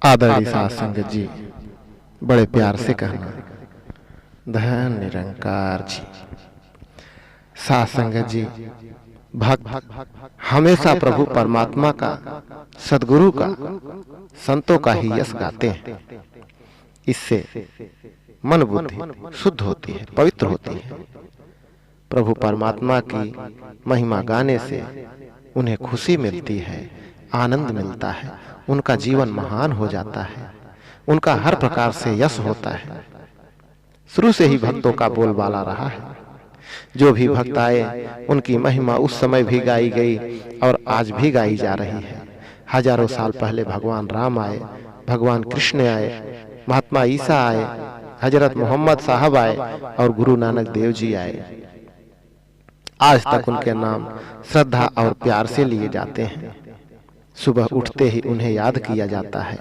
आदरणीय साध संगत जी, बड़े प्यार से कहना, धन निरंकार जी। साध संगत जी, भक्त हमेशा प्रभु परमात्मा का, सदगुरु का, संतों का ही यश गाते हैं। इससे मन बुद्धि शुद्ध होती है, पवित्र होती है। प्रभु परमात्मा की महिमा गाने से उन्हें खुशी मिलती है, आनंद मिलता है, उनका जीवन महान हो जाता है, उनका हर प्रकार से यश होता है। शुरू से ही भक्तों का बोलबाला रहा है। जो भी भक्त आए उनकी महिमा उस समय भी गाई गई और आज भी गाई जा रही है। हजारों साल पहले भगवान राम आए, भगवान कृष्ण आए, महात्मा ईसा आए, हजरत मोहम्मद साहब आए और गुरु नानक देव जी आए। आज तक उनके नाम श्रद्धा और प्यार से लिए जाते हैं। सुबह उठते ही उन्हें याद किया जाता है।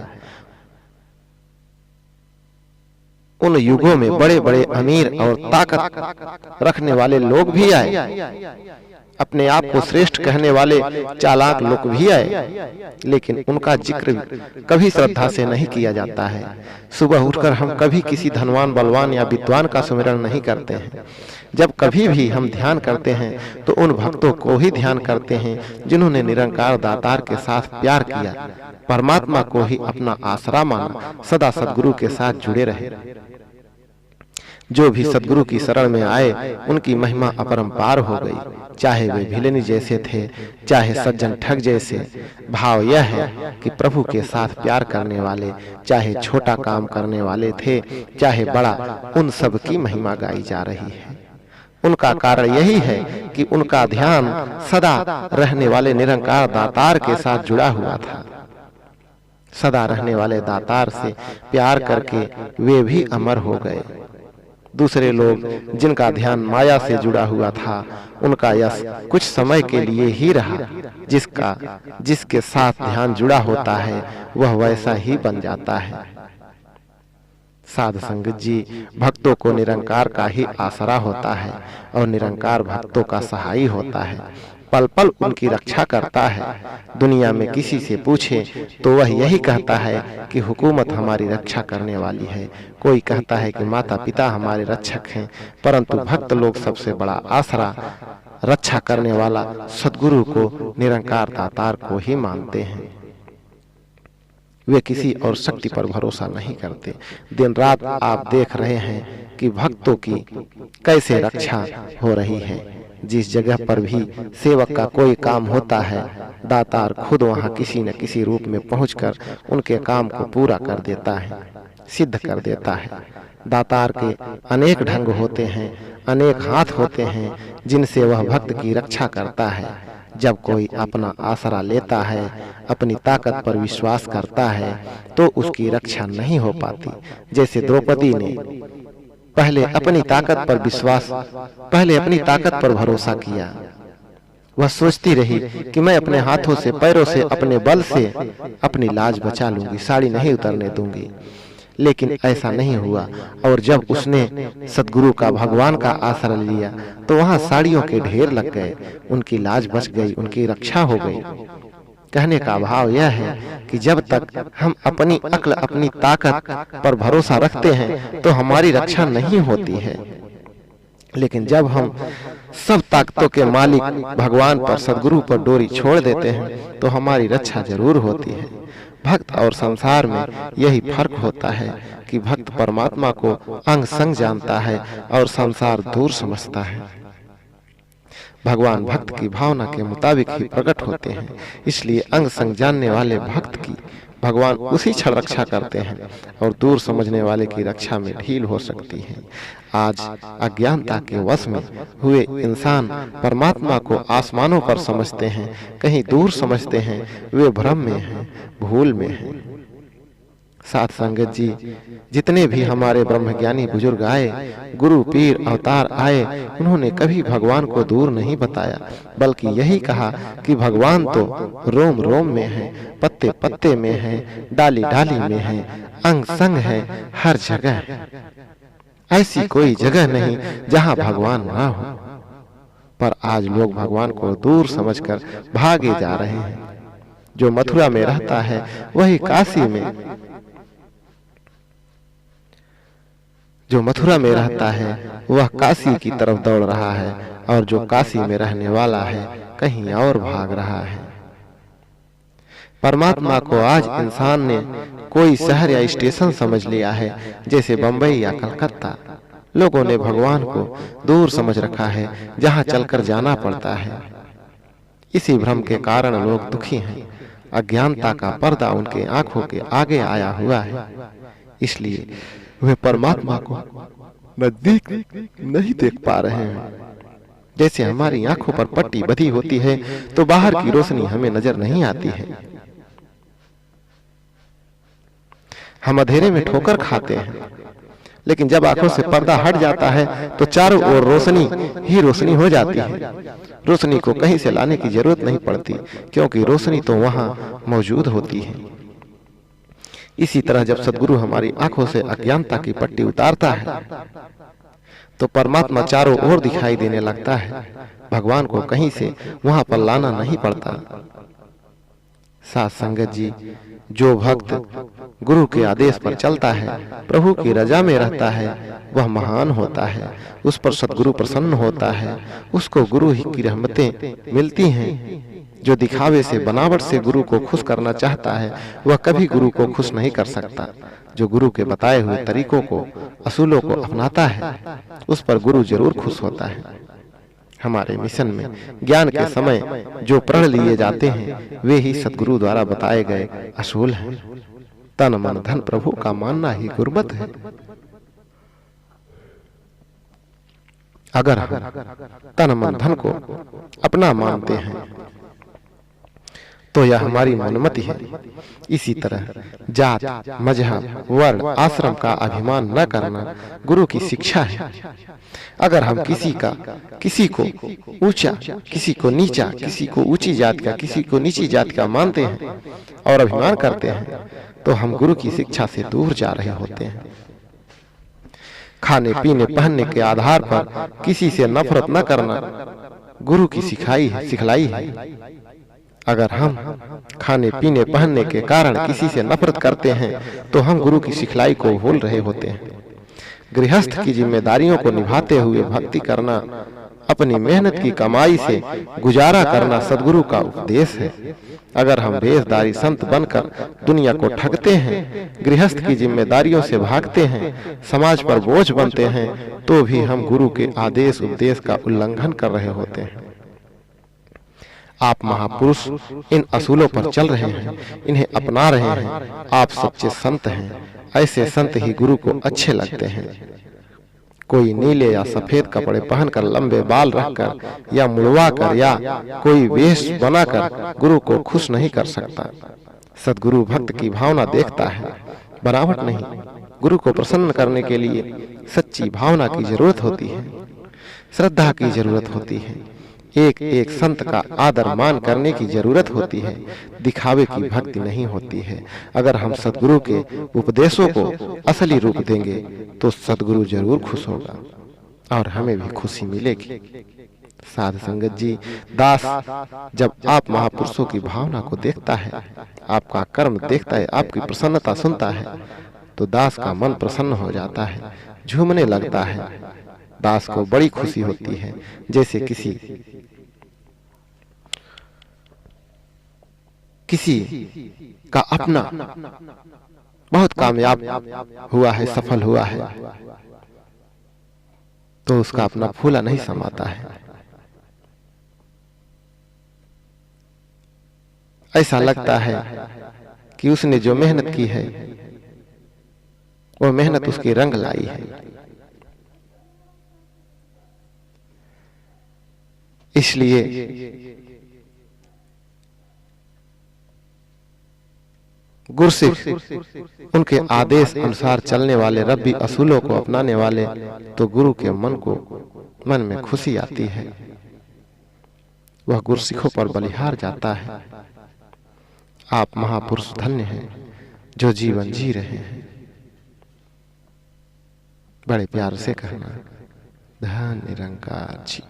उन युगों में बड़े बड़े अमीर और ताकत रखने वाले लोग भी आए, अपने आप को श्रेष्ठ कहने वाले चालाक लोग भी आए, लेकिन उनका जिक्र कभी श्रद्धा से नहीं किया जाता है। सुबह उठकर हम कभी किसी धनवान, बलवान या विद्वान का सुमिरन नहीं करते हैं। जब कभी भी हम ध्यान करते हैं तो उन भक्तों को ही ध्यान करते हैं जिन्होंने निरंकार दातार के साथ प्यार किया, परमात्मा को ही अपना आसरा माना, सदा सद्गुरु के साथ जुड़े रहे। जो भी सद्गुरु की शरण में आए उनकी महिमा अपरंपार हो गई, चाहे वे भिलनी जैसे थे, चाहे सज्जन ठग जैसे। भाव यह है कि प्रभु के साथ प्यार करने वाले, चाहे छोटा काम करने वाले थे, चाहे बड़ा, उन सब की महिमा गाई जा रही है। उनका कारण यही है कि उनका ध्यान सदा रहने वाले निरंकार दातार के साथ जुड़ा हुआ था। सदा रहने वाले दातार से प्यार करके वे भी अमर हो गए। दूसरे लोग जिनका ध्यान माया से जुड़ा हुआ था, उनका यश कुछ समय के लिए ही रहा। जिसके साथ ध्यान जुड़ा होता है वह वैसा ही बन जाता है। साध संगत जी, भक्तों को निरंकार का ही आसरा होता है और निरंकार भक्तों का सहाई होता है। पल पल उनकी रक्षा करता है। दुनिया में किसी से पूछे तो वह यही कहता है कि हुकूमत हमारी रक्षा करने वाली है। कोई कहता है कि माता पिता हमारे रक्षक हैं, परंतु भक्त लोग सबसे बड़ा आसरा, रक्षा करने वाला सद्गुरु को, निरंकार दातार को ही मानते हैं। वे किसी और शक्ति पर भरोसा नहीं करते। दिन रात आप देख रहे हैं कि भक्तों की कैसे रक्षा हो रही है। जिस जगह पर भी सेवक का कोई काम होता है, दातार खुद वहां किसी न किसी रूप में पहुंचकर उनके काम को पूरा कर देता है, सिद्ध कर देता है। दातार के अनेक ढंग होते हैं, अनेक हाथ होते हैं जिनसे वह भक्त की रक्षा करता है। जब कोई अपना आसरा लेता है, अपनी ताकत पर विश्वास करता है, तो उसकी रक्षा नहीं हो पाती। जैसे द्रौपदी ने पहले अपनी ताकत पर भरोसा किया। वह सोचती रही कि मैं अपने हाथों से, पैरों से, अपने बल से अपनी लाज बचा लूंगी, साड़ी नहीं उतरने दूंगी। लेकिन ऐसा नहीं हुआ और जब उसने सद्गुरु का, भगवान का आसरा लिया तो वहां साड़ियों के ढेर लग गए। उनकी लाज बच गई, उनकी रक्षा हो गई। कहने का भाव यह है कि जब तक हम अपनी अक्ल, अपनी ताकत पर भरोसा रखते हैं तो हमारी रक्षा नहीं होती है। लेकिन जब हम सब ताकतों के मालिक भगवान पर, सद्गुरु पर डोरी छोड़ देते हैं तो हमारी रक्षा जरूर होती है। भक्त और संसार में यही फर्क होता है कि भक्त परमात्मा को अंग संग जानता है और संसार दूर समझता है। भगवान भक्त की भावना के मुताबिक ही प्रकट होते हैं, इसलिए अंग संग जानने वाले भक्त की भगवान उसी क्षण रक्षा करते हैं और दूर समझने वाले की रक्षा में ढील हो सकती है। आज अज्ञानता के वश में हुए इंसान परमात्मा को आसमानों पर समझते हैं, कहीं दूर समझते हैं। वे भ्रम में हैं, भूल में हैं। साथ संगत जी, जितने भी हमारे ब्रह्मज्ञानी बुजुर्ग आए, गुरु, पीर, अवतार आए, उन्होंने कभी भगवान को दूर नहीं बताया, बल्कि यही कहा कि भगवान तो रोम रोम में है, पत्ते पत्ते में है, डाली डाली में है, अंग संग है, हर जगह। ऐसी कोई जगह नहीं जहां भगवान ना हो। पर आज लोग भगवान को दूर समझकर भागे जा रहे हैं। जो मथुरा में रहता है वही काशी में, जो मथुरा में रहता है वह काशी की तरफ दौड़ रहा है, और जो काशी में रहने वाला है कहीं और भाग रहा है। परमात्मा को आज इंसान ने कोई शहर या स्टेशन समझ लिया है, जैसे बंबई या कलकत्ता। लोगों ने भगवान को दूर समझ रखा है, जहां चलकर जाना पड़ता है। इसी भ्रम के कारण लोग दुखी हैं। अज्ञानता का पर्दा उनके आंखों के आगे आया हुआ है, इसलिए वे परमात्मा को नजदीक नहीं देख पा रहे हैं। जैसे हमारी आंखों पर पट्टी बंधी होती है तो बाहर की रोशनी हमें नजर नहीं आती है। हम अंधेरे में ठोकर खाते हैं, लेकिन जब आंखों से पर्दा हट जाता है तो चारों ओर रोशनी ही रोशनी हो जाती है। रोशनी को कहीं से लाने की जरूरत नहीं पड़ती, क्योंकि रोशनी तो वहां मौजूद होती है। इसी तरह जब सद्गुरु हमारी आंखों से अज्ञानता की पट्टी उतारता है तो परमात्मा चारों ओर दिखाई देने लगता है। भगवान को कहीं से वहां पर लाना नहीं पड़ता। साथ संगत जी, जो भक्त गुरु के आदेश पर चलता है, प्रभु की रजा में रहता है, वह महान होता है। उस पर सद्गुरु प्रसन्न होता है, उसको गुरु ही की रहमतें मिलती हैं। जो दिखावे से बनावट से गुरु को खुश करना चाहता है, वह कभी गुरु को खुश नहीं कर सकता। जो गुरु के बताए हुए तरीकों को, असूलों को अपनाता है, उस पर गुरु जरूर खुश होता है। हमारे मिशन में ज्ञान के समय जो प्रण लिए जाते हैं, वे ही सद्गुरु द्वारा बताए गए असूल हैं। तन मन धन प्रभु का मानना ही गुरमत है। अगर हम तन मन धन को अपना मानते हैं तो यह हमारी मनमति है। इसी तरह जात, मजहब, वर्ण, आश्रम का अभिमान न करना गुरु की शिक्षा है। अगर हम किसी को ऊंचा, किसी को नीचा, किसी को ऊंची जात का, किसी को नीची जात का मानते हैं और अभिमान करते हैं, तो हम गुरु की शिक्षा से दूर जा रहे होते हैं। खाने पीने पहनने के आधार पर किसी से नफरत न करना गुरु की सिखलाई है। अगर हम खाने पीने पहनने के कारण किसी से नफरत करते हैं तो हम गुरु की सिखलाई को भूल रहे होते हैं। गृहस्थ की जिम्मेदारियों को निभाते हुए भक्ति करना, अपनी मेहनत की कमाई से गुजारा करना सद्गुरु का उपदेश है। अगर हम भेषधारी संत बनकर दुनिया को ठगते हैं, गृहस्थ की जिम्मेदारियों से भागते हैं, समाज पर बोझ बनते हैं, तो भी हम गुरु के आदेश उपदेश का उल्लंघन कर रहे होते हैं। आप महापुरुष इन असूलों पर चल रहे हैं, इन्हें अपना रहे हैं। आप सच्चे संत हैं। ऐसे संत ही गुरु को अच्छे लगते हैं। कोई नीले या सफेद कपड़े पहनकर, लंबे बाल रखकर या मुड़वाकर या कोई वेश बनाकर गुरु को खुश नहीं कर सकता। सद्गुरु भक्त की भावना देखता है, बनावट नहीं। गुरु को प्रसन्न करने के लिए सच्ची भावना की जरूरत होती है, श्रद्धा की जरूरत होती है, एक एक संत का आदर मान करने की जरूरत होती है, दिखावे की भक्ति नहीं होती है। अगर हम सद्गुरु के उपदेशों को असली रूप देंगे तो सद्गुरु जरूर खुश होगा और हमें भी खुशी मिलेगी। साध संगत जी, दास जब आप महापुरुषों की भावना को देखता है, आपका कर्म देखता है, आपकी प्रसन्नता सुनता है, तो दास का मन प्रसन्न हो जाता है, झूमने लगता है। दास को बड़ी खुशी होती है, जैसे किसी का अपना बहुत कामयाब हुआ है, सफल हुआ है, तो उसका अपना फूला नहीं समाता है। ऐसा लगता है कि उसने जो मेहनत की है, वो मेहनत उसकी रंग लाई है। इसलिए गुरसिख उनके आदेश अनुसार चलने वाले, रब्बी असूलों को अपनाने वाले, तो गुरु के मन में खुशी आती है। वह गुरसिखों पर बलिहार जाता है। आप महापुरुष धन्य हैं जो जीवन जी रहे हैं। बड़े प्यार से कहना, धन्य निरंकार जी।